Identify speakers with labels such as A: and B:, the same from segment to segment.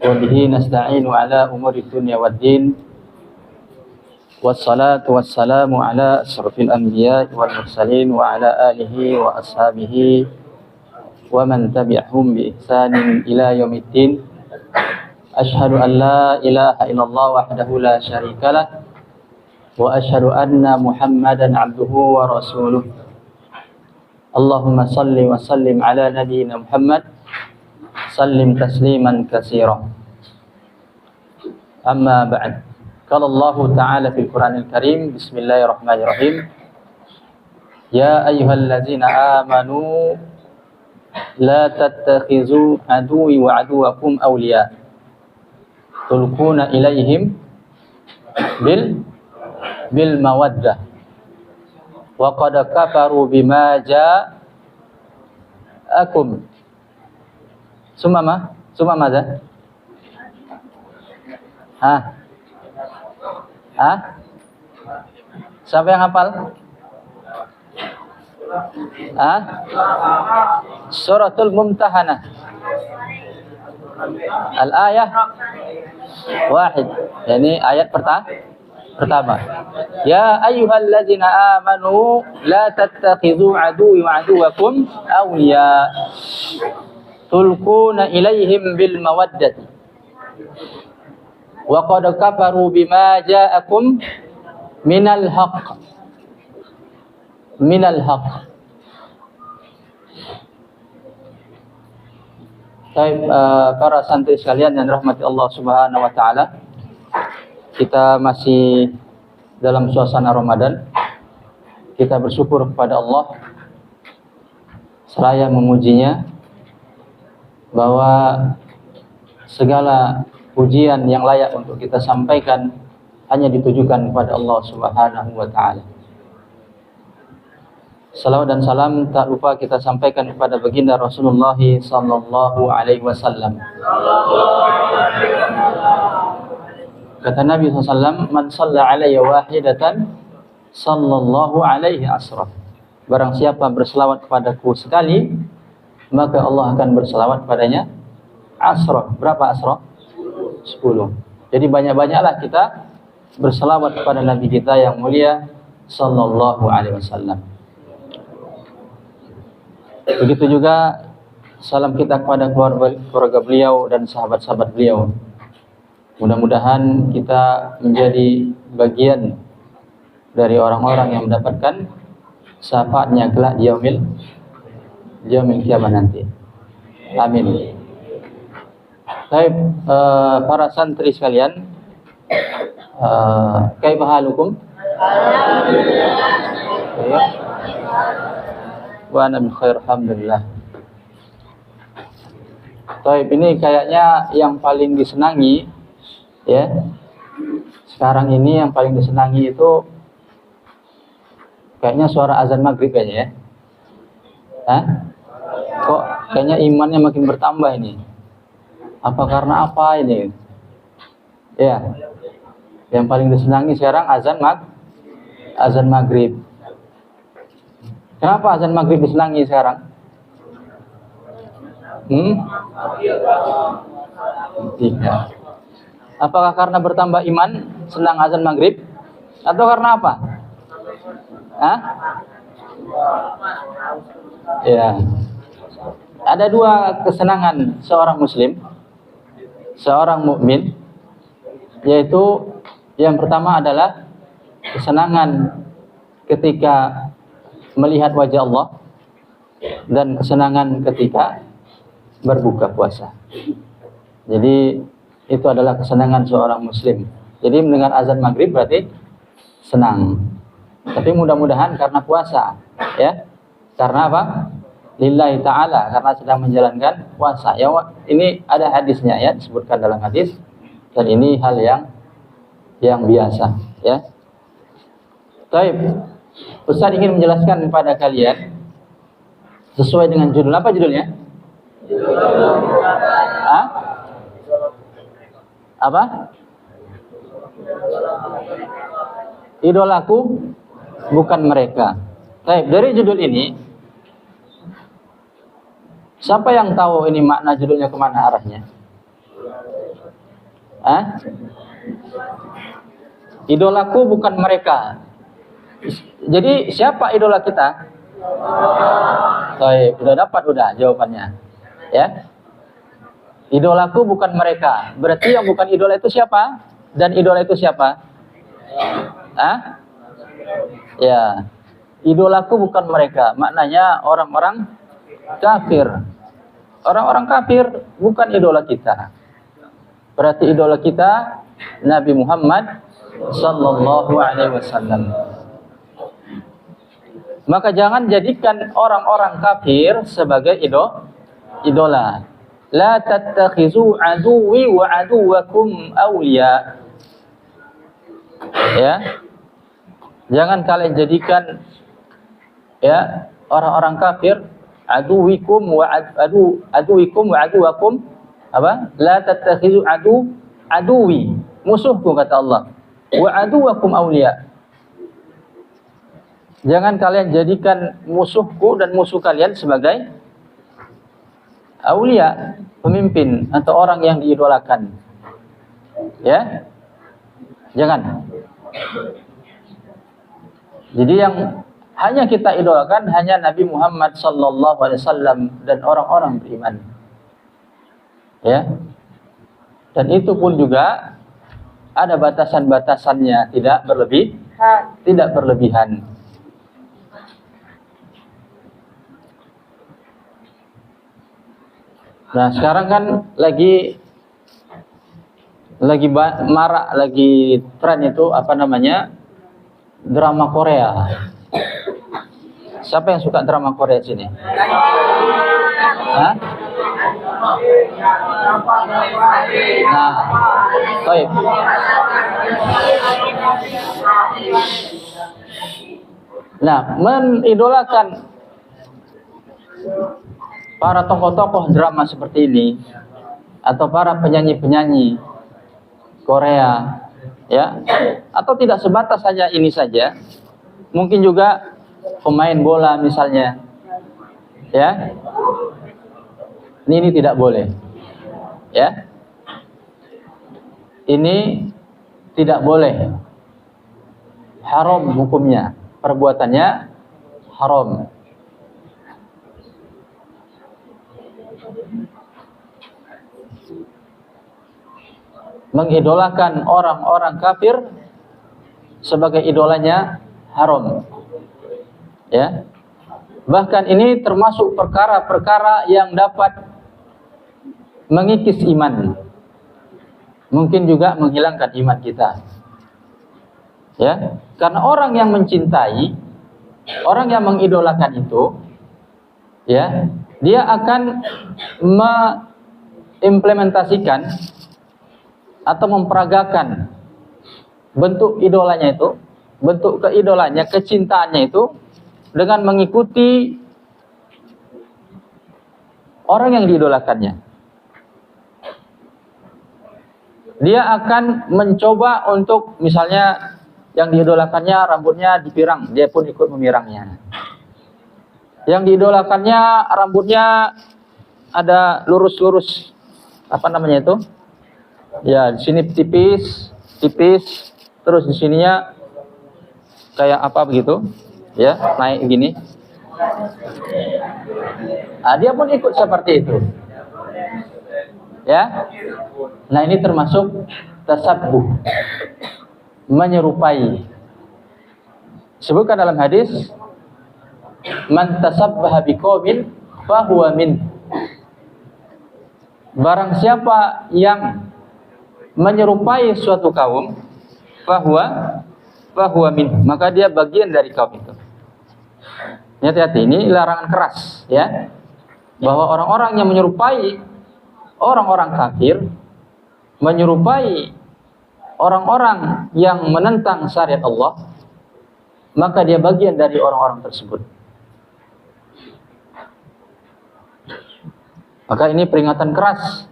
A: وبه نستعين على أمور الدنيا والدين والصلاة والسلام على أشرف الأنبياء والمرسلين وعلى آله وأصحابه ومن تبعهم بإحسان إلى يوم الدين. أشهد أن لا إله إلا الله وحده لا شريك له وأشهد أن محمدا عبده ورسوله. اللهم صل وسلم على نبينا محمد سلم تسليما كثيرا. أما بعد، قال الله تعالى في القرآن الكريم: بسم الله الرحمن الرحيم. يا أيها الذين آمنوا لا تتخذوا عدوي وعدوكم أولياء تلقون إليهم بالمودة وقد كفروا بما جاءكم. Summa maza? Siapa yang hafal? Suratul Mumtahanah. Al-ayah wahid. Yani ayat pertama. Ya ayyuhallazina amanu la tattakhidhu aduwwi wa aduwwakum awliya tulquna ilaihim bil mawaddati wa qad kafaru bima ja'akum minal haqq. Baik, para santri sekalian yang dirahmati Allah Subhanahu wa taala, kita masih dalam suasana Ramadan. Kita bersyukur kepada Allah seraya memujinya bahwa segala pujian yang layak untuk kita sampaikan hanya ditujukan kepada Allah Subhanahu wa taala. Salawat dan salam tak lupa kita sampaikan kepada baginda Rasulullah sallallahu alaihi wasallam. Kata Nabi SAW, man shalla alayya wahidatan sallallahu alaihi asraf. Barang siapa berselawat kepadaku sekali, maka Allah akan berselawat padanya asraf. Berapa asraf? 10. Jadi banyak-banyaklah kita berselawat kepada Nabi kita yang mulia sallallahu alaihi wasallam. Begitu juga salam kita kepada keluarga beliau dan sahabat-sahabat beliau. Mudah-mudahan kita menjadi bagian dari orang-orang yang mendapatkan syafaatnya kelak di yaumil kiamat nanti. Amin. Baik, para santri sekalian, kaifa halukum? Alhamdulillah. Wa ana min khair, alhamdulillah. Baik, ini kayaknya yang paling disenangi ya. Sekarang ini yang paling disenangi itu kayaknya suara azan maghrib kayaknya ya. Kok kayaknya imannya makin bertambah ini? Apa karena apa ini? Ya. Yang paling disenangi sekarang azan maghrib. Kenapa azan maghrib disenangi sekarang? Tidak. Apakah karena bertambah iman senang azan maghrib? Atau karena apa? Ya. Ada dua kesenangan seorang muslim, seorang mukmin, yaitu yang pertama adalah kesenangan ketika melihat wajah Allah dan kesenangan ketika berbuka puasa. Jadi itu adalah kesenangan seorang muslim. Jadi mendengar azan maghrib berarti senang. Tapi mudah-mudahan karena puasa, ya. Karena apa? Lillahi ta'ala, karena sedang menjalankan puasa. Ya, ini ada hadisnya ya, disebutkan dalam hadis, dan ini hal yang biasa, ya. Baik. Ustaz ingin menjelaskan kepada kalian sesuai dengan judul. Apa judulnya? Apa? Idolaku bukan mereka. Baik, dari judul ini, siapa yang tahu ini makna judulnya kemana arahnya? Hah? Idolaku bukan mereka. Jadi siapa idola kita? Baik, udah dapat jawabannya. Ya. Idolaku bukan mereka. Berarti yang bukan idola itu siapa? Dan idola itu siapa? Hah? Ya. Idolaku bukan mereka. Maknanya orang-orang kafir. Orang-orang kafir bukan idola kita. Berarti idola kita Nabi Muhammad sallallahu alaihi wasallam. Maka jangan jadikan orang-orang kafir sebagai idola. La tattakhizu aduwwi wa aduwwakum awliya. Ya. Jangan kalian jadikan ya orang-orang kafir aduwikum wa aduwakum apa? La tattakhizu aduwi, musuhku kata Allah. Wa aduwakum awliya. Jangan kalian jadikan musuhku dan musuh kalian sebagai awliya, pemimpin atau orang yang diidolakan. Ya? Jangan. Jadi yang hanya kita idolakan hanya Nabi Muhammad sallallahu alaihi wasallam dan orang-orang beriman. Ya. Dan itu pun juga ada batasan-batasannya, tidak berlebihan. Nah, sekarang kan lagi marak, lagi tren itu apa namanya? Drama Korea. Siapa yang suka drama Korea sini? Hah? Nah, baik. Nah, menidolakan para tokoh-tokoh drama seperti ini atau para penyanyi-penyanyi Korea, ya, atau tidak sebatas saja ini saja, mungkin juga pemain bola misalnya, ya, ini tidak boleh, ya, ini tidak boleh, haram hukumnya, perbuatannya haram. Mengidolakan orang-orang kafir sebagai idolanya haram. Ya. Bahkan ini termasuk perkara-perkara yang dapat mengikis iman. Mungkin juga menghilangkan iman kita. Ya, karena orang yang mencintai, orang yang mengidolakan itu, ya, dia akan mengimplementasikan atau memperagakan bentuk idolanya itu, bentuk keidolanya, kecintaannya itu dengan mengikuti orang yang diidolakannya. Dia akan mencoba untuk misalnya yang diidolakannya rambutnya dipirang, dia pun ikut memirangnya. Yang diidolakannya rambutnya ada lurus-lurus, apa namanya itu? Ya, di sini tipis, terus di sininya kayak apa begitu, ya, naik gini. Nah, dia pun ikut seperti itu, ya. Nah, ini termasuk tasabbuh, menyerupai. Sebutkan dalam hadis, man tasabbaha biqaumin fahuwa min. Barang siapa yang menyerupai suatu kaum, fahuwa min, maka dia bagian dari kaum itu. Hati-hati, ini larangan keras, ya, bahwa orang-orang yang menyerupai orang-orang kafir, menyerupai orang-orang yang menentang syariat Allah, maka dia bagian dari orang-orang tersebut. Maka ini peringatan keras,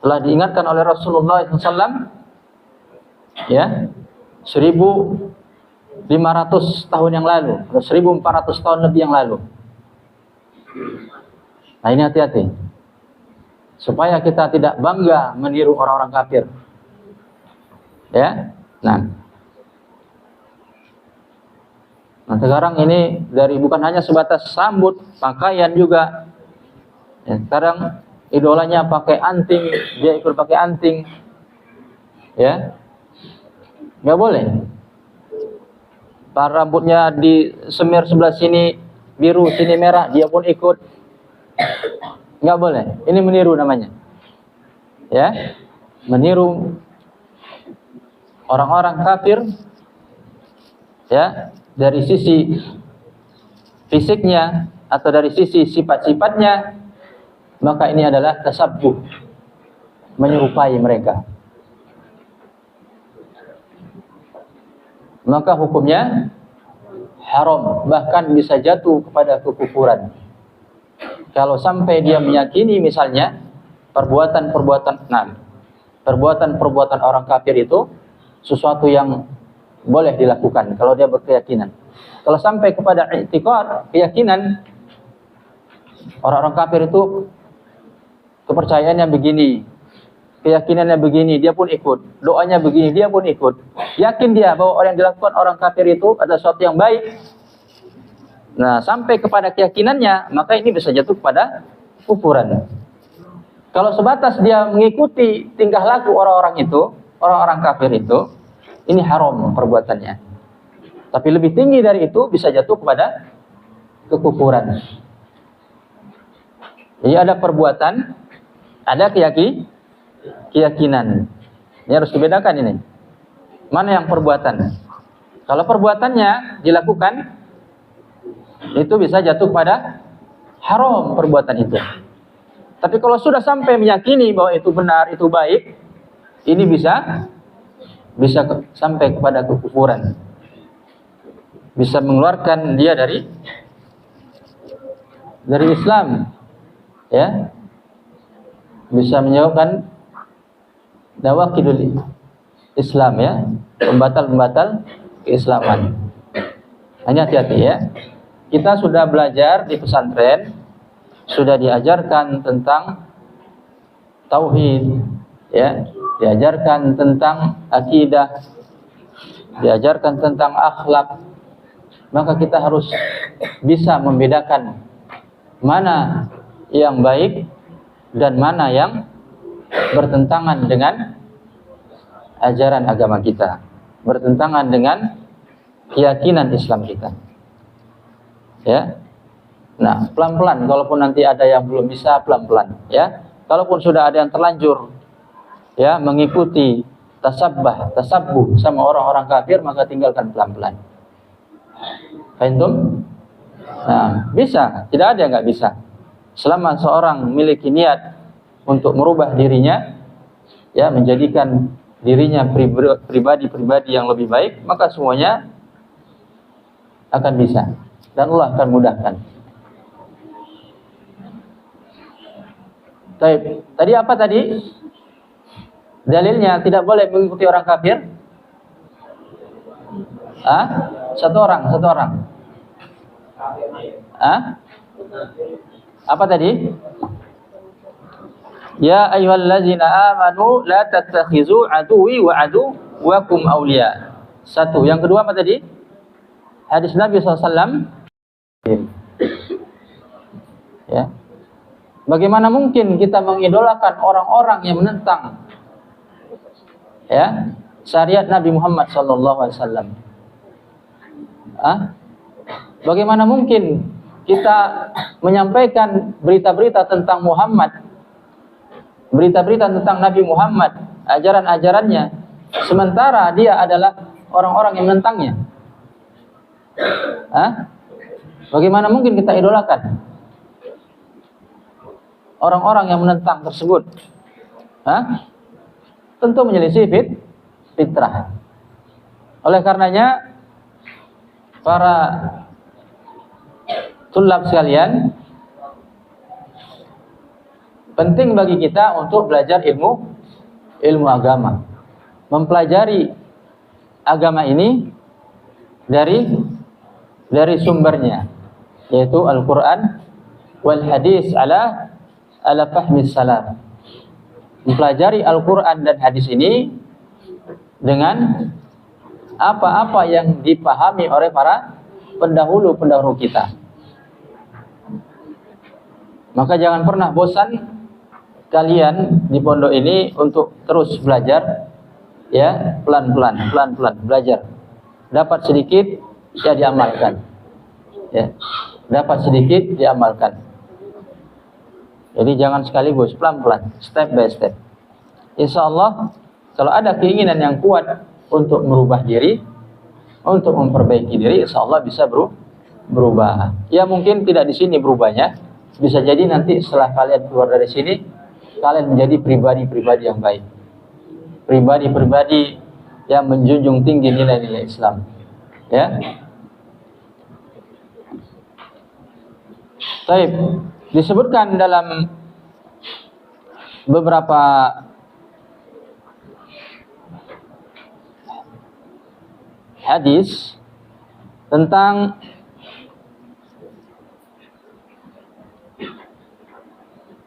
A: telah diingatkan oleh Rasulullah SAW, ya, 1500 tahun yang lalu, atau 1400 tahun lebih yang lalu. Nah, ini hati-hati. supaya kita tidak bangga meniru orang-orang kafir. Ya. Nah, sekarang ini dari bukan hanya sebatas sambut, pakaian juga. Ya, sekarang idolanya pakai anting, dia ikut pakai anting. Ya. Nggak boleh. Rambutnya disemir sebelah sini biru, sini merah, dia pun ikut. Nggak boleh. Ini meniru namanya. Ya. Meniru orang-orang kafir, ya, dari sisi fisiknya atau dari sisi sifat-sifatnya, maka ini adalah tasabbuh, menyerupai mereka. Maka hukumnya haram, bahkan bisa jatuh kepada kekufuran. Kalau sampai dia meyakini misalnya perbuatan orang kafir itu sesuatu yang boleh dilakukan kalau dia berkeyakinan. Kalau sampai kepada i'tiqad, keyakinan, orang-orang kafir itu kepercayaannya begini, keyakinannya begini, dia pun ikut. Doanya begini, dia pun ikut. Yakin dia bahwa orang yang dilakukan orang kafir itu adalah sesuatu yang baik. Nah, sampai kepada keyakinannya, maka ini bisa jatuh kepada kufuran. Kalau sebatas dia mengikuti tingkah laku orang-orang itu, orang-orang kafir itu, ini haram perbuatannya. Tapi lebih tinggi dari itu bisa jatuh kepada kekufuran. Jadi ada perbuatan, ada keyakinan. Ini harus dibedakan ini. Mana yang perbuatan? Kalau perbuatannya dilakukan, itu bisa jatuh pada haram perbuatan itu. Tapi kalau sudah sampai meyakini bahwa itu benar, itu baik, ini bisa sampai kepada kekufuran. Bisa mengeluarkan dia dari Islam. Ya. Bisa menyebabkan nawaqidul Islam, ya, pembatal-pembatal keislaman. Hanya hati-hati ya. Kita sudah belajar di pesantren, sudah diajarkan tentang tauhid, ya, diajarkan tentang akidah, diajarkan tentang akhlak. Maka kita harus bisa membedakan mana yang baik dan mana yang bertentangan dengan ajaran agama kita, bertentangan dengan keyakinan Islam kita. Ya. Nah, pelan-pelan, kalaupun nanti ada yang belum bisa, pelan-pelan, ya. Kalaupun sudah ada yang terlanjur, ya, mengikuti tasabbuh sama orang-orang kafir, maka tinggalkan pelan-pelan. Fahim? Nah, bisa, tidak ada yang nggak bisa. Selama seorang memiliki niat untuk merubah dirinya, ya, menjadikan dirinya pribadi yang lebih baik, maka semuanya akan bisa dan Allah akan mudahkan. Baik, tadi apa tadi? Dalilnya tidak boleh mengikuti orang kafir? Satu orang. Apa tadi? Ya ayyuhallazina amanu la tattakhizu aduwwi wa aduwwakum awliya. Satu. Yang kedua apa tadi? Hadis Nabi SAW. Ya. Bagaimana mungkin kita mengidolakan orang-orang yang menentang, ya, syariat Nabi Muhammad SAW? Bagaimana mungkin kita menyampaikan berita-berita tentang Muhammad, berita-berita tentang Nabi Muhammad, ajaran-ajarannya, sementara dia adalah orang-orang yang menentangnya? Bagaimana mungkin kita idolakan orang-orang yang menentang tersebut? Tentu menyelisih fitrah. Oleh karenanya, para tulab sekalian, penting bagi kita untuk belajar ilmu agama, mempelajari agama ini dari sumbernya, yaitu Al-Quran wal hadis ala ala fahmi salaf. Mempelajari Al-Quran dan hadis ini dengan apa-apa yang dipahami oleh para pendahulu kita. Maka jangan pernah bosan kalian di pondok ini untuk terus belajar, ya, pelan-pelan belajar. Dapat sedikit ya diamalkan, ya, dapat sedikit diamalkan. Jadi jangan sekaligus, pelan-pelan, step by step. Insya Allah kalau ada keinginan yang kuat untuk merubah diri, untuk memperbaiki diri, insya Allah bisa berubah. Ya mungkin tidak di sini berubahnya, bisa jadi nanti setelah kalian keluar dari sini, kalian menjadi pribadi-pribadi yang baik, pribadi-pribadi yang menjunjung tinggi nilai-nilai Islam. Ya. Baik, disebutkan dalam beberapa hadis tentang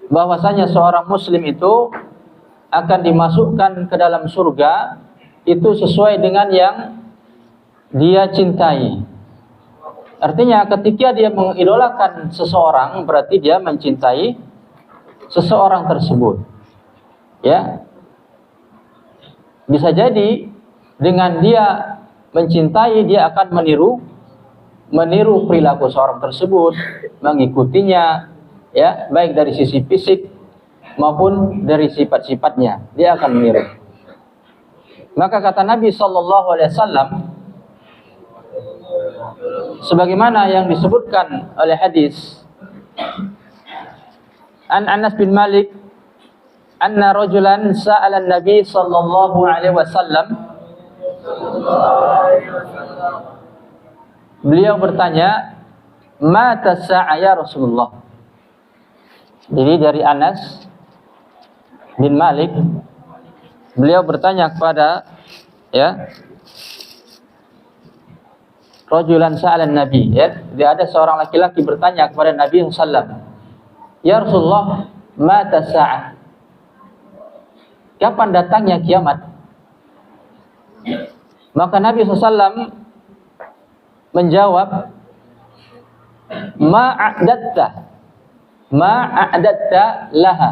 A: bahwasanya seorang muslim itu akan dimasukkan ke dalam surga itu sesuai dengan yang dia cintai. Artinya ketika dia mengidolakan seseorang berarti dia mencintai seseorang tersebut. Ya. Bisa jadi dengan dia mencintai, dia akan meniru perilaku seorang tersebut, mengikutinya, ya, baik dari sisi fisik maupun dari sifat-sifatnya, dia akan meniru. Maka kata Nabi SAW, sebagaimana yang disebutkan oleh hadis An Anas bin Malik, anna rajulan sa'ala Nabi sallallahu alaihi wasallam. Beliau bertanya, "Mata sa'a ya Rasulullah?" Jadi dari Anas bin Malik, beliau bertanya kepada, ya, rajulan sa'ala Nabi, ya. Jadi ada seorang laki-laki bertanya kepada Nabi sallallahu, "Ya Rasulullah, mata sa'ah?" Kapan datangnya kiamat? Maka Nabi SAW menjawab, ma'a'adatta laha.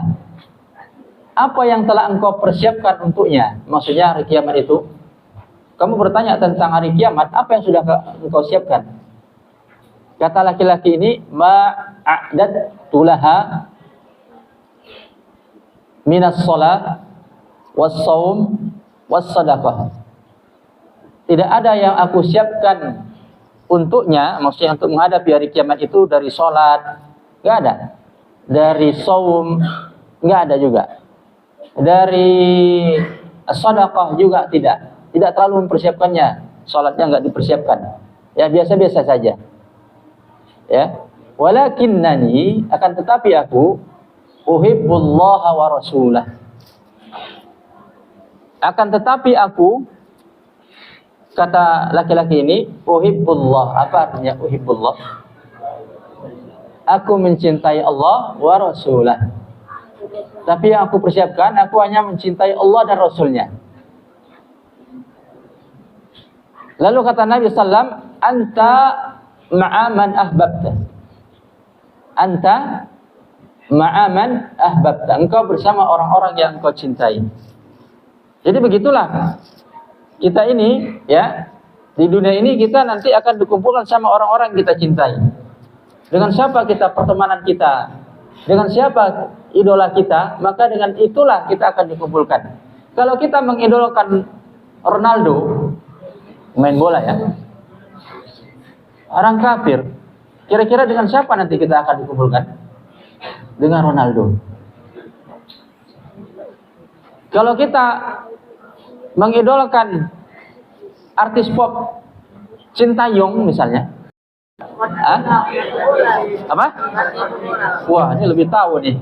A: Apa yang telah engkau persiapkan untuknya? Maksudnya hari kiamat itu. Kamu bertanya tentang hari kiamat, apa yang sudah engkau siapkan? Kata laki-laki ini, ma'a'adattu laha minas shalah was-shaum was-sadaqah. Tidak ada yang aku siapkan untuknya, maksudnya untuk menghadapi hari kiamat itu dari sholat, nggak ada. Dari saum, nggak ada juga. Dari sedekah juga tidak. Tidak terlalu mempersiapkannya. Sholatnya nggak dipersiapkan. Ya biasa-biasa saja. Ya. Walakinnani, akan tetapi aku uhibbullaha wa rasulah. Akan tetapi aku, kata laki-laki ini, uhibbullah. Apa artinya uhibbullah? Aku mencintai Allah wa rasulah. Tapi yang aku persiapkan, aku hanya mencintai Allah dan Rasulnya. Lalu kata Nabi SAW, anta ma'aman ahbabta. Anta ma'aman ahbabta. Engkau bersama orang-orang yang engkau cintai. Jadi begitulah. Kita ini, ya, di dunia ini kita nanti akan dikumpulkan sama orang-orang yang kita cintai. Dengan siapa kita pertemanan kita, dengan siapa idola kita, maka dengan itulah kita akan dikumpulkan. Kalau kita mengidolakan Ronaldo, main bola ya, orang kafir, kira-kira dengan siapa nanti kita akan dikumpulkan? Dengan Ronaldo. Kalau kita mengidolakan artis pop Sintayong misalnya, apa? Wah, ini lebih tahu nih.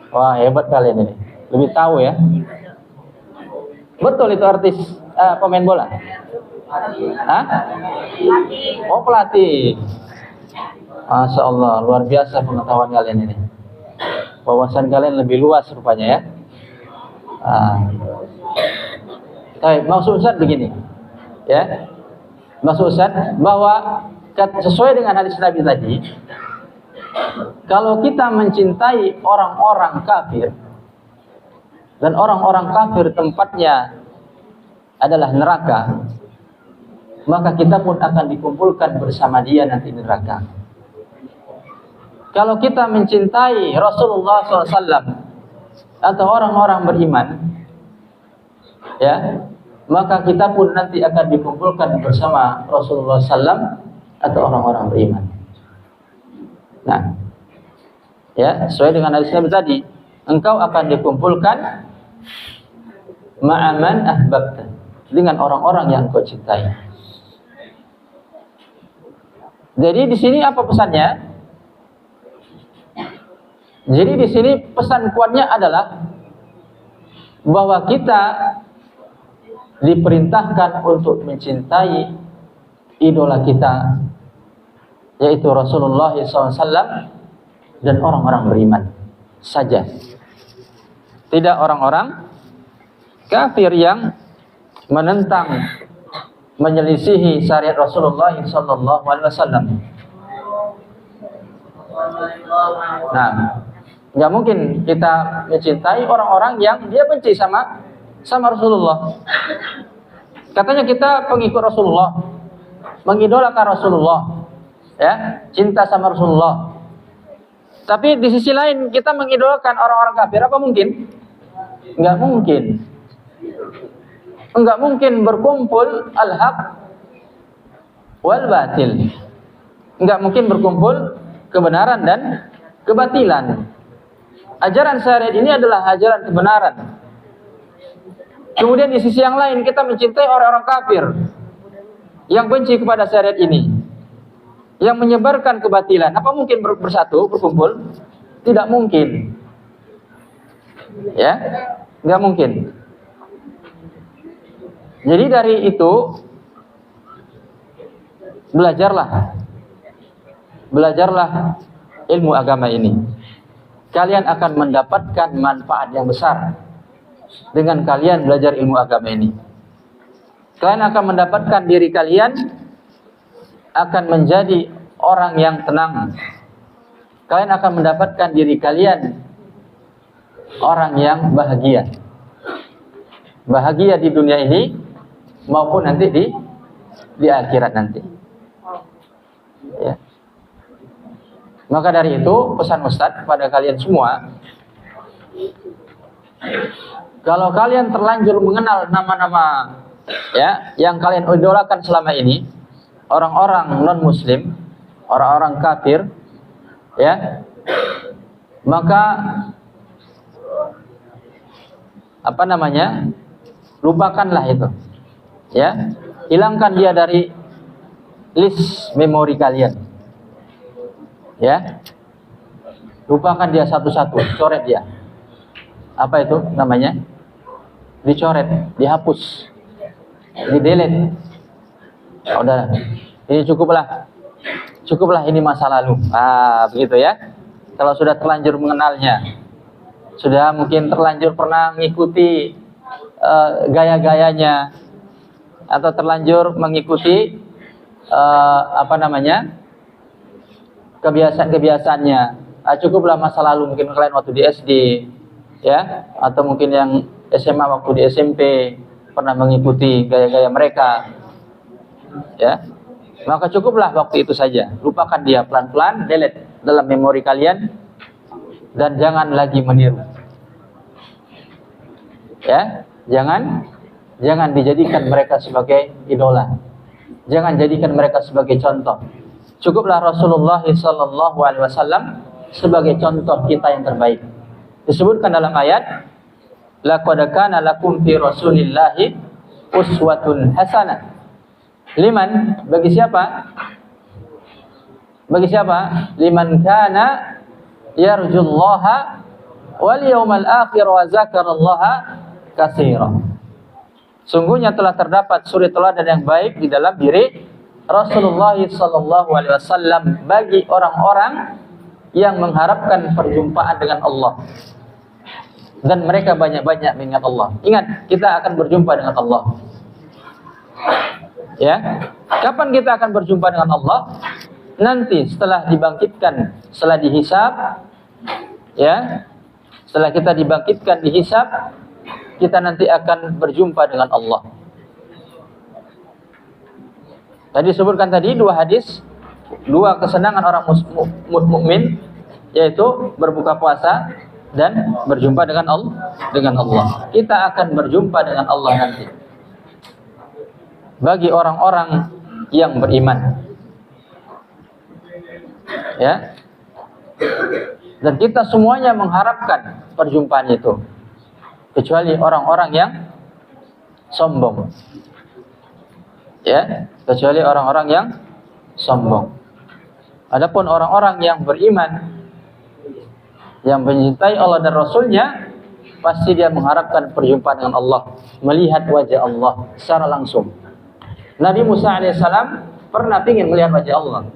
A: Wah, hebat kalian ini, lebih tahu ya. Betul itu artis pemain bola? Hah? Oh, pelatih. Masya Allah, luar biasa pengetahuan kalian ini. wawasan kalian lebih luas rupanya ya. Maksud Ustaz begini, ya. Maksud Ustaz bahwa sesuai dengan hadis Nabi tadi, kalau kita mencintai orang-orang kafir dan orang-orang kafir tempatnya adalah neraka, maka kita pun akan dikumpulkan bersama dia nanti di neraka. Kalau kita mencintai Rasulullah SAW atau orang-orang beriman, ya, maka kita pun nanti akan dikumpulkan bersama Rasulullah SAW atau orang-orang beriman. Nah, ya, sesuai dengan hadis Nabi tadi, engkau akan dikumpulkan ma'aman ahbabta, dengan orang-orang yang kau cintai. Jadi di sini apa pesannya? Jadi di sini pesan kuatnya adalah bahwa kita diperintahkan untuk mencintai idola kita, yaitu Rasulullah SAW dan orang-orang beriman saja. Tidak orang-orang kafir yang menentang, menyelisihi syariat Rasulullah SAW. Nah, nggak mungkin kita mencintai orang-orang yang dia benci sama Rasulullah. Katanya kita pengikut Rasulullah, mengidolakan Rasulullah, ya, cinta sama Rasulullah. Tapi di sisi lain kita mengidolakan orang-orang kafir, apa mungkin? Nggak mungkin. Enggak mungkin berkumpul al-haq wal batil. Enggak mungkin berkumpul kebenaran dan kebatilan. Ajaran syariat ini adalah ajaran kebenaran. Kemudian di sisi yang lain kita mencintai orang-orang kafir yang benci kepada syariat ini, yang menyebarkan kebatilan. Apa mungkin bersatu, berkumpul? Tidak mungkin. Ya, enggak mungkin. Jadi dari itu belajarlah ilmu agama ini. Kalian akan mendapatkan manfaat yang besar dengan kalian belajar ilmu agama ini. Kalian akan mendapatkan diri kalian akan menjadi orang yang tenang. Kalian akan mendapatkan diri kalian orang yang bahagia. Bahagia di dunia ini maupun nanti di akhirat nanti. Ya. Maka dari itu pesan Ustadz kepada kalian semua, kalau kalian terlanjur mengenal nama-nama, ya, yang kalian idolakan selama ini, orang-orang non muslim, orang-orang kafir, ya, maka lupakanlah itu, ya, hilangkan dia dari list memori kalian. Ya, lupakan dia satu-satu, coret dia. Apa itu namanya? Dicoret, dihapus, di-delete. Udah, ini cukuplah ini masa lalu. Begitu ya. Kalau sudah terlanjur mengenalnya, sudah mungkin terlanjur pernah mengikuti gaya-gayanya, atau terlanjur mengikuti kebiasaan-kebiasaannya. Cukuplah masa lalu, mungkin kalian waktu di SD, ya, atau mungkin yang SMA waktu di SMP pernah mengikuti gaya-gaya mereka, ya. Maka cukuplah waktu itu saja. Lupakan dia pelan-pelan, delete dalam memori kalian, dan jangan lagi meniru. Ya, jangan dijadikan mereka sebagai idola. Jangan jadikan mereka sebagai contoh. Cukuplah Rasulullah SAW sebagai contoh kita yang terbaik. Disebutkan dalam ayat, laqad kana lakum fi Rasulillahi uswatun hasanah. Liman, bagi siapa? Bagi siapa? Liman kana yarjullaha wal yawmal akhir wa zakarallaha katsira. Sungguhnya telah terdapat suri teladan yang baik di dalam diri Rasulullah SAW bagi orang-orang yang mengharapkan perjumpaan dengan Allah. Dan mereka banyak-banyak mengingat Allah. Ingat, kita akan berjumpa dengan Allah. Ya, kapan kita akan berjumpa dengan Allah? Nanti setelah dibangkitkan, setelah dihisab, ya, setelah kita dibangkitkan dihisab, kita nanti akan berjumpa dengan Allah. Tadi sebutkan tadi dua hadis, dua kesenangan orang mukmin, yaitu berbuka puasa dan berjumpa dengan Allah. Kita akan berjumpa dengan Allah nanti. Bagi orang-orang yang beriman. Ya. Dan kita semuanya mengharapkan perjumpaan itu. Kecuali orang-orang yang sombong. Ya, kecuali orang-orang yang sombong. Adapun orang-orang yang beriman, yang mencintai Allah dan Rasulnya, pasti dia mengharapkan perjumpaan dengan Allah, melihat wajah Allah secara langsung. Nabi Musa alaihissalam pernah ingin melihat wajah Allah,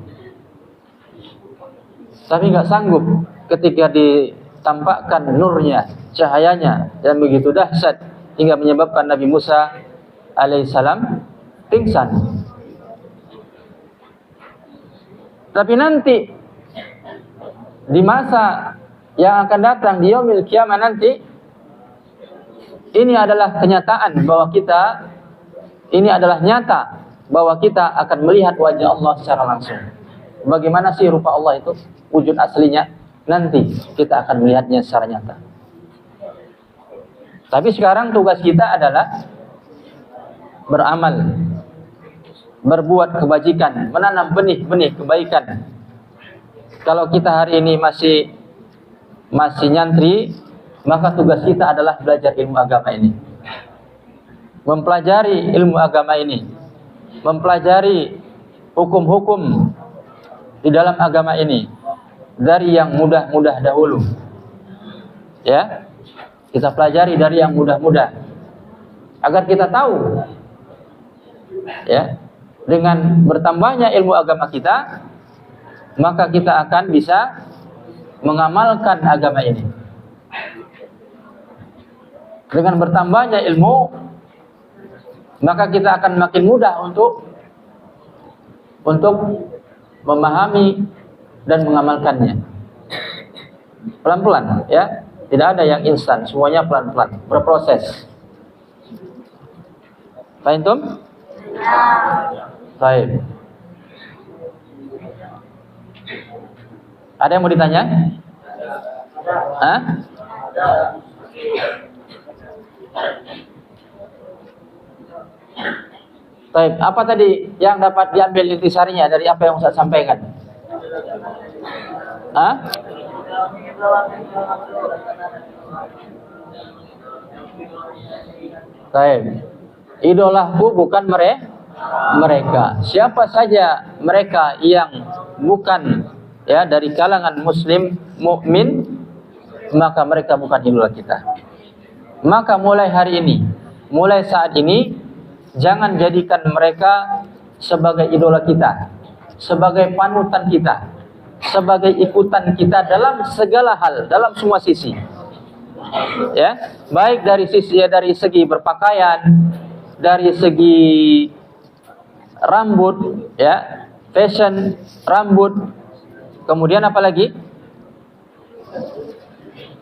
A: tapi nggak sanggup ketika ditampakkan nurnya, cahayanya yang begitu dahsyat hingga menyebabkan Nabi Musa alaihissalam pingsan. Tapi nanti di masa yang akan datang di yaumil kiamah nanti, ini adalah kenyataan bahwa kita, ini adalah nyata bahwa kita akan melihat wajah Allah secara langsung. Bagaimana sih rupa Allah itu, wujud aslinya? Nanti kita akan melihatnya secara nyata. Tapi sekarang tugas kita adalah beramal, berbuat kebajikan, menanam benih-benih kebaikan. Kalau kita hari ini masih nyantri, maka tugas kita adalah belajar ilmu agama ini, mempelajari ilmu agama ini, mempelajari hukum-hukum di dalam agama ini dari yang mudah-mudah dahulu. Ya, kita pelajari dari yang mudah-mudah agar kita tahu, ya, dengan bertambahnya ilmu agama kita, maka kita akan bisa mengamalkan agama ini. Dengan bertambahnya ilmu, maka kita akan makin mudah untuk memahami dan mengamalkannya. Pelan-pelan, ya. Tidak ada yang instan, semuanya pelan-pelan, berproses. Paham? Baik. Ada yang mau ditanya? Hah? Baik, apa tadi yang dapat diambil intisarinya dari apa yang Ustaz sampaikan? Hah? Baik. Idolaku bukan mereka. Siapa saja mereka yang bukan, ya, dari kalangan muslim mukmin, maka mereka bukan idola kita. Maka mulai hari ini, mulai saat ini, jangan jadikan mereka sebagai idola kita, sebagai panutan kita, sebagai ikutan kita dalam segala hal, dalam semua sisi. Ya, baik dari segi berpakaian, dari segi rambut, ya, fashion rambut, kemudian apa lagi?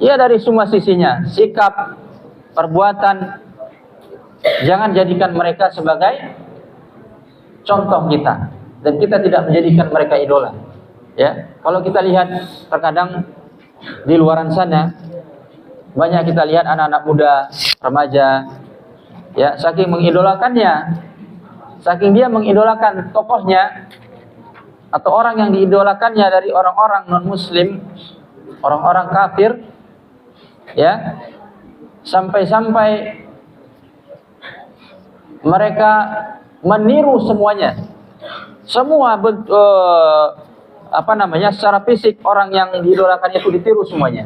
A: Ya, dari semua sisinya, sikap, perbuatan. Jangan jadikan mereka sebagai contoh kita, dan kita tidak menjadikan mereka idola. Ya, kalau kita lihat terkadang di luaran sana, banyak kita lihat anak-anak muda, remaja, ya, saking mengidolakannya, saking dia mengidolakan tokohnya atau orang yang diidolakannya dari orang-orang non-muslim, orang-orang kafir, ya, sampai-sampai mereka meniru semuanya. Semua secara fisik orang yang diidolakannya itu ditiru semuanya.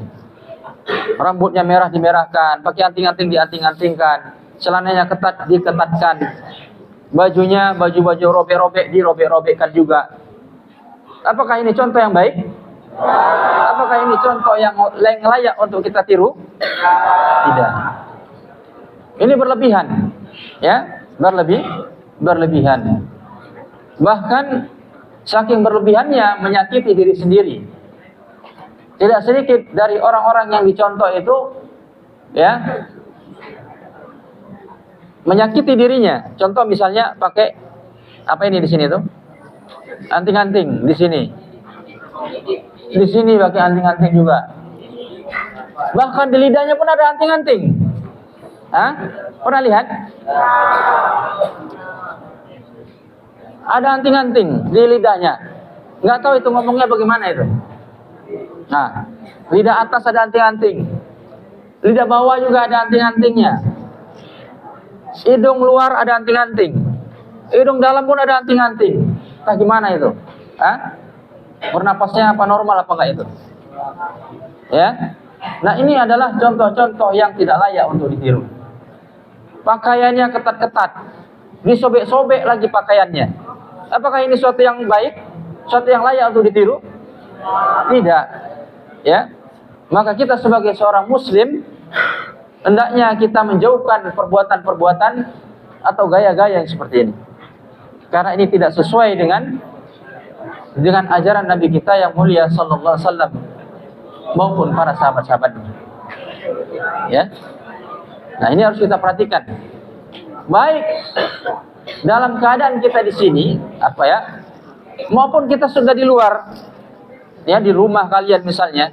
A: Rambutnya merah dimerahkan, pakai anting-anting dianting-antingkan, celananya ketat diketatkan, baju-baju robek-robek dirobek-robekkan juga. Apakah ini contoh yang baik? Apakah ini contoh yang layak untuk kita tiru? Tidak. Ini berlebihan, ya, berlebihan. Bahkan saking berlebihannya menyakiti diri sendiri. Tidak sedikit dari orang-orang yang dicontoh itu, ya, menyakiti dirinya. Contoh misalnya pakai apa ini di sini tuh? Anting-anting di sini. Di sini pakai anting-anting juga. Bahkan di lidahnya pun ada anting-anting. Hah? Pernah lihat? Ada anting-anting di lidahnya. Nggak tahu itu ngomongnya bagaimana itu. Nah, lidah atas ada anting-anting. Lidah bawah juga ada anting-antingnya. Hidung luar ada anting-anting. Hidung dalam pun ada anting-anting. Nah, gimana itu? Hah? Bernapasnya apa normal apa enggak itu? Ya. Nah, ini adalah contoh-contoh yang tidak layak untuk ditiru. Pakaiannya ketat-ketat. Disobek-sobek lagi pakaiannya. Apakah ini suatu yang baik? Suatu yang layak untuk ditiru? Tidak. Ya. Maka kita sebagai seorang muslim hendaknya kita menjauhkan perbuatan-perbuatan atau gaya-gaya yang seperti ini. Karena ini tidak sesuai dengan ajaran Nabi kita yang mulia sallallahu alaihi wasallam maupun para sahabat-sahabatnya. Ya. Nah, ini harus kita perhatikan. Baik dalam keadaan kita di sini, apa ya? Maupun kita sudah di luar. Ya, di rumah kalian misalnya.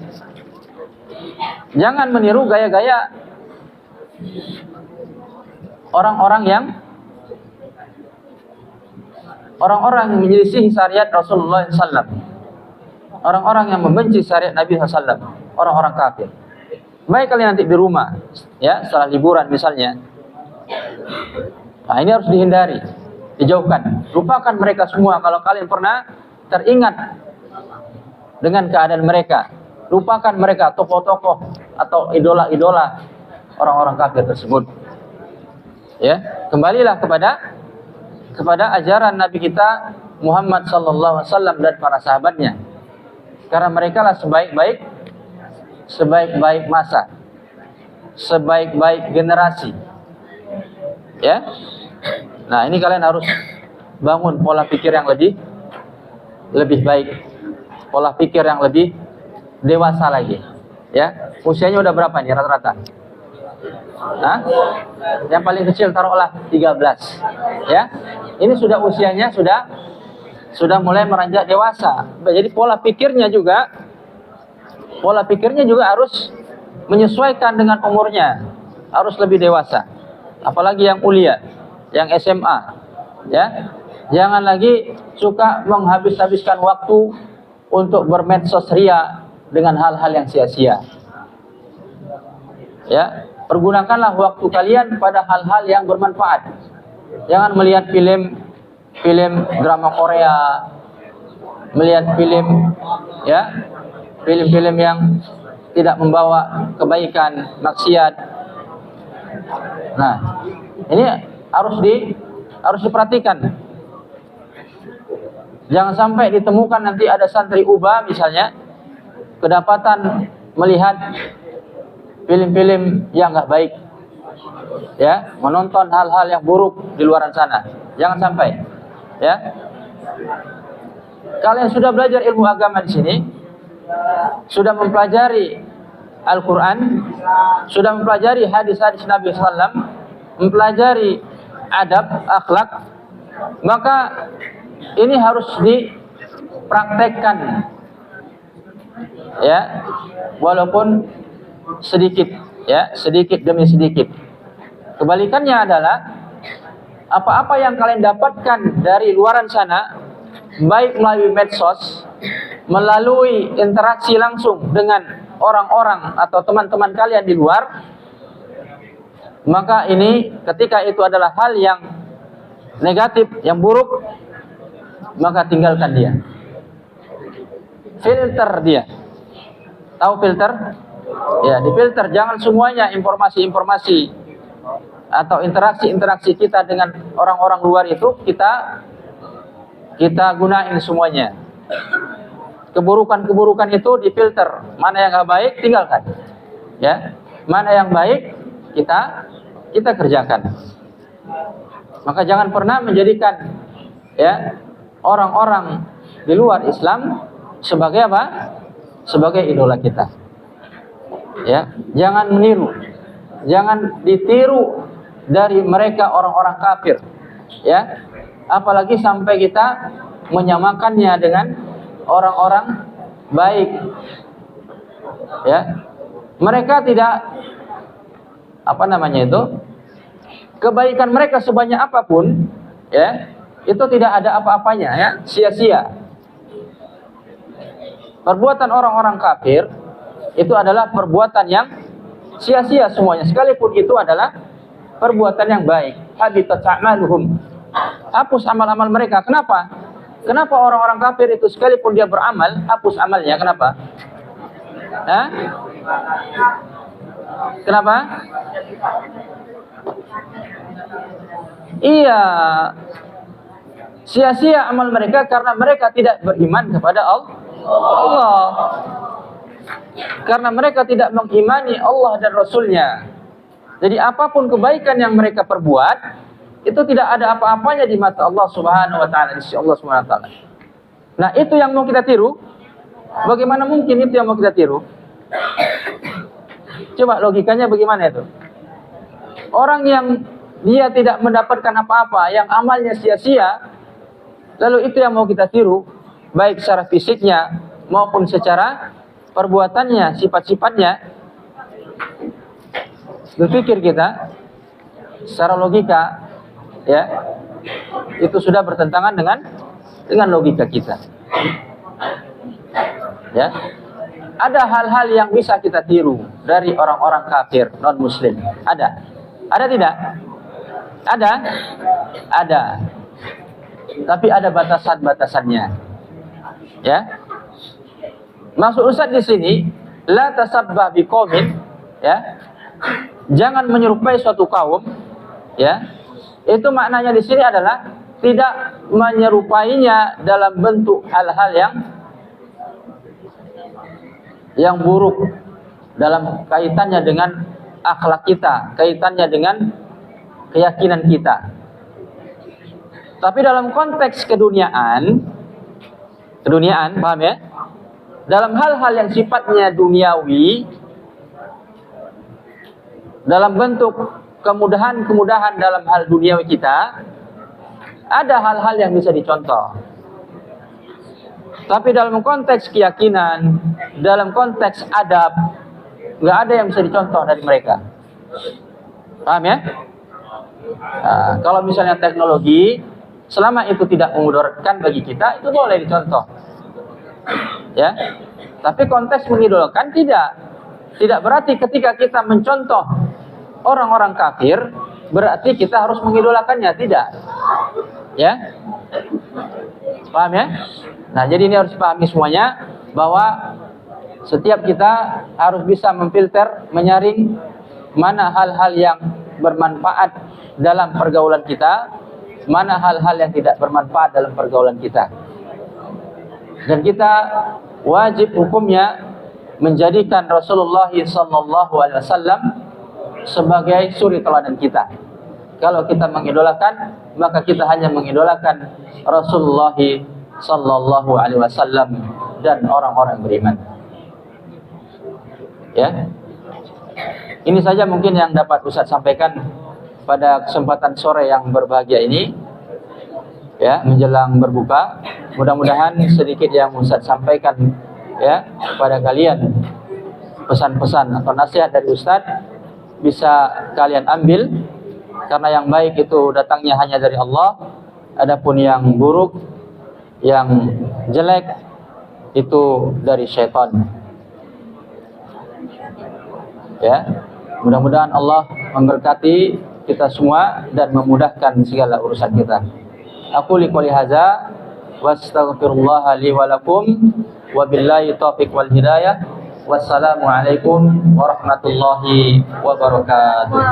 A: Jangan meniru gaya-gaya orang-orang yang menyelisihi syariat Rasulullah SAW. Orang-orang yang membenci syariat Nabi SAW. Orang-orang kafir. Baik kalian nanti di rumah, ya, setelah liburan misalnya. Nah, ini harus dihindari, dijauhkan. Lupakan mereka semua kalau kalian pernah teringat dengan keadaan mereka. Lupakan mereka, tokoh-tokoh atau idola-idola orang-orang kafir tersebut. Ya, kembalilah kepada ajaran Nabi kita Muhammad sallallahu alaihi wasallam dan para sahabatnya. Karena mereka lah sebaik-baik masa, sebaik-baik generasi. Ya. Nah, ini kalian harus bangun pola pikir yang lebih baik. Pola pikir yang lebih dewasa lagi. Ya. Usianya udah berapa nih rata-rata? Nah, yang paling kecil taruhlah 13. Ya. Ini sudah usianya sudah mulai meranjak dewasa. Jadi pola pikirnya juga harus menyesuaikan dengan umurnya. Harus lebih dewasa. Apalagi yang kuliah, yang SMA, ya. Jangan lagi suka menghabiskan waktu untuk bermedsos ria dengan hal-hal yang sia-sia. Ya, pergunakanlah waktu kalian pada hal-hal yang bermanfaat. Jangan melihat film drama Korea, melihat film yang tidak membawa kebaikan, maksiat. Nah, ini harus diperhatikan. Jangan sampai ditemukan nanti ada santri uba misalnya kedapatan melihat film-film yang enggak baik. Ya, menonton hal-hal yang buruk di luar sana. Jangan sampai. Ya. Kalian sudah belajar ilmu agama di sini, sudah mempelajari Al-Quran, sudah mempelajari hadis-hadis Nabi SAW, mempelajari adab, akhlak, maka ini harus dipraktekkan, ya, walaupun sedikit, ya, sedikit demi sedikit. Kebalikannya adalah apa-apa yang kalian dapatkan dari luaran sana, baik melalui medsos, melalui interaksi langsung dengan orang-orang atau teman-teman kalian di luar, maka ini ketika itu adalah hal yang negatif, yang buruk, maka tinggalkan dia. Filter dia. Tahu filter? Ya, difilter. Jangan semuanya informasi-informasi atau interaksi-interaksi kita dengan orang-orang luar itu kita gunain semuanya. keburukan-keburukan itu difilter. Mana yang nggak baik tinggalkan. Ya, mana yang baik kita kerjakan. Maka jangan pernah menjadikan ya orang-orang di luar Islam sebagai apa? Sebagai idola kita. Ya, jangan meniru. Jangan ditiru dari mereka orang-orang kafir. Ya. Apalagi sampai kita menyamakannya dengan orang-orang baik. Ya. Mereka tidak kebaikan mereka sebanyak apapun, ya, itu tidak ada apa-apanya, ya, sia-sia. Perbuatan orang-orang kafir itu adalah perbuatan yang sia-sia semuanya, sekalipun itu adalah perbuatan yang baik. Habitat a'maluhum. Hapus amal-amal mereka. Kenapa? Kenapa orang-orang kafir itu sekalipun dia beramal, hapus amalnya? Kenapa? Hah? Kenapa? Iya, sia-sia amal mereka karena mereka tidak beriman kepada Allah. Karena mereka tidak mengimani Allah dan Rasulnya. Jadi apapun kebaikan yang mereka perbuat, itu tidak ada apa-apanya di mata Allah Subhanahu wa taala, di sisi Allah Subhanahu wa taala. Nah, itu yang mau kita tiru. Bagaimana mungkin itu yang mau kita tiru? Coba logikanya bagaimana itu? Orang yang dia tidak mendapatkan apa-apa, yang amalnya sia-sia, lalu itu yang mau kita tiru, baik secara fisiknya maupun secara perbuatannya, sifat-sifatnya. Berpikir kita secara logika, ya, itu sudah bertentangan dengan logika kita. Ya. Ada hal-hal yang bisa kita tiru dari orang-orang kafir non-muslim. Ada tidak? Ada. Tapi ada batasan-batasannya. Ya. Maksud Ustaz di sini, la tasabbah biqaumin, ya. Jangan menyerupai suatu kaum, ya. Itu maknanya di sini adalah tidak menyerupainya dalam bentuk hal-hal yang buruk dalam kaitannya dengan akhlak kita, kaitannya dengan keyakinan kita. Tapi dalam konteks keduniaan, paham ya? Dalam hal-hal yang sifatnya duniawi, dalam bentuk kemudahan-kemudahan dalam hal duniawi kita, ada hal-hal yang bisa dicontoh. Tapi dalam konteks keyakinan, dalam konteks adab, nggak ada yang bisa dicontoh dari mereka. Paham ya? Nah, kalau misalnya teknologi, selama itu tidak memudaratkan bagi kita, itu boleh dicontoh. Ya. Tapi konteks mengidolakan tidak. Tidak berarti ketika kita mencontoh orang-orang kafir, berarti kita harus mengidolakannya, tidak. Ya. Paham ya? Nah, jadi ini harus dipahami semuanya, bahwa setiap kita harus bisa memfilter, menyaring mana hal-hal yang bermanfaat dalam pergaulan kita, mana hal-hal yang tidak bermanfaat dalam pergaulan kita. Dan kita wajib hukumnya menjadikan Rasulullah SAW sebagai suri teladan kita. Kalau kita mengidolakan, maka kita hanya mengidolakan Rasulullah SAW dan orang-orang beriman. Ya, ini saja mungkin yang dapat Ustaz sampaikan pada kesempatan sore yang berbahagia ini. Ya, menjelang berbuka, mudah-mudahan sedikit yang Ustaz sampaikan ya pada kalian, pesan-pesan atau nasihat dari Ustaz bisa kalian ambil, karena yang baik itu datangnya hanya dari Allah, adapun yang buruk, yang jelek itu dari syaitan. Ya, mudah-mudahan Allah memberkati kita semua dan memudahkan segala urusan kita. Aku liqouli hadza wastaghfirullah li wa lakum wa billahi taufiq wal hidayah. Wassalamu alaikum warahmatullahi wabarakatuh.